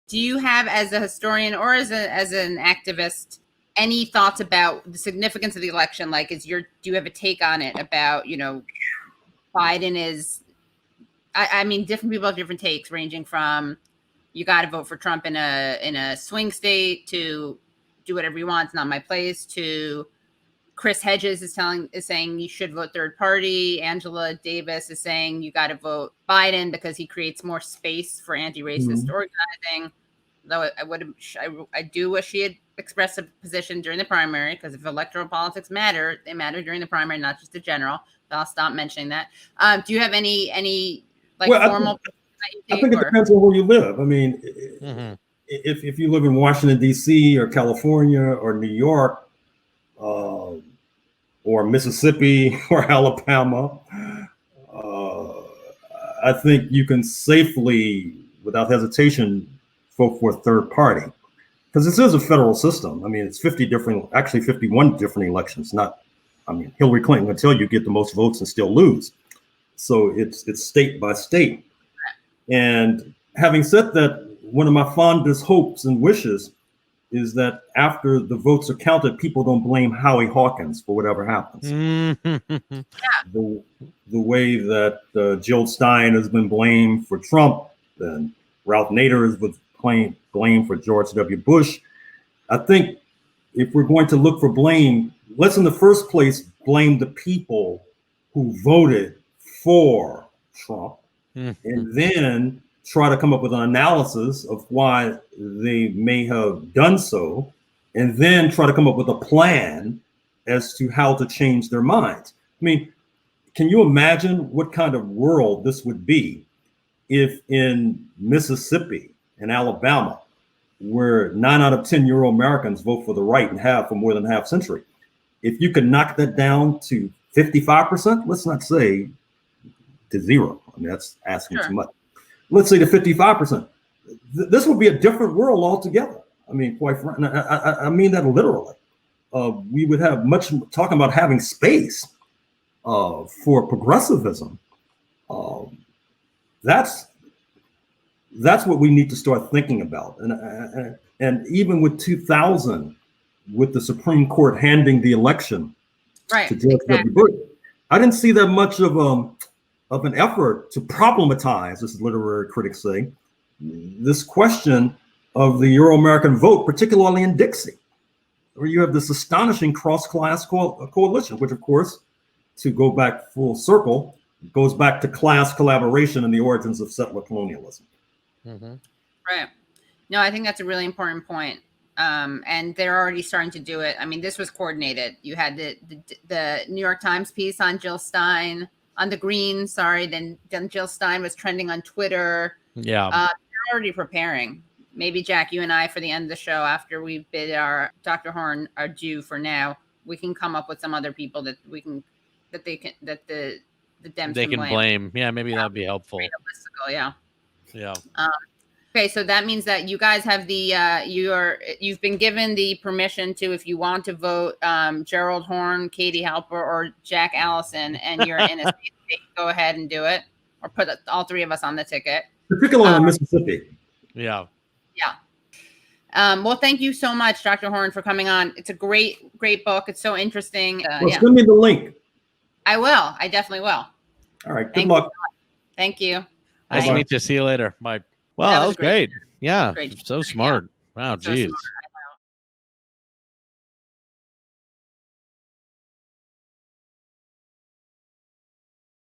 Do you have, as a historian or as an activist, any thoughts about the significance of the election? Like, do you have a take on it about, Biden is, I mean, different people have different takes, ranging from you got to vote for Trump in a swing state to do whatever you want, it's not my place, to Chris Hedges is saying you should vote third party. Angela Davis is saying you got to vote Biden because he creates more space for anti-racist organizing. Though I do wish she had expressed a position during the primary, because if electoral politics matter, they matter during the primary, not just the general. So I'll stop mentioning that. Do you have any formal? I think it depends on where you live. I mean, if you live in Washington, D.C. or California or New York, or Mississippi or Alabama, I think you can safely, without hesitation, vote for a third party, because this is a federal system. I mean, it's 51 different elections. Hillary Clinton can tell you get the most votes and still lose. So it's state by state. And having said that, one of my fondest hopes and wishes is that after the votes are counted, people don't blame Howie Hawkins for whatever happens. The way that Gerald Stein has been blamed for Trump, and Ralph Nader has been blamed for George W. Bush. I think if we're going to look for blame, let's in the first place blame the people who voted for Trump, and then try to come up with an analysis of why they may have done so, and then try to come up with a plan as to how to change their minds. I mean, can you imagine what kind of world this would be if in Mississippi and Alabama, where 9 out of 10 Euro-Americans vote for the right and have for more than a half century, if you could knock that down to 55%, let's not say to 0. I mean, that's asking too much. Let's say to 55%. This would be a different world altogether. I mean, quite frankly, I mean that literally. We would have much talking about having space for progressivism. That's what we need to start thinking about. And even with 2000, with the Supreme Court handing the election to George W. Bush, I didn't see that much of an effort to problematize, as literary critics say, this question of the Euro-American vote, particularly in Dixie, where you have this astonishing cross-class coalition, which, of course, to go back full circle, goes back to class collaboration and the origins of settler colonialism. Right. No, I think that's a really important point. And they're already starting to do it. I mean, this was coordinated. You had the New York Times piece on Jill Stein, on the Greens, then Jill Stein was trending on Twitter. Yeah. They're already preparing. Maybe, Jack, you and I, for the end of the show, after we bid our Dr. Horne our due for now, we can come up with some other people that the Dems they can blame. Yeah, maybe that'd be helpful. Yeah. Yeah. Okay, so that means that you guys have you've been given the permission to, if you want to vote Gerald, Horne, Katie Halper, or Jack Allison, and you're in a state, go ahead and do it, or put all 3 of us on the ticket. Particularly in Mississippi. Yeah. Yeah. Well, thank you so much, Dr. Horne, for coming on. It's a great book. It's so interesting. Send me the link. I will. I definitely will. All right. Good luck. Thank you. Nice to meet you. See you later. Bye. Well, that was great. Yeah. Great. So smart. Wow. Geez.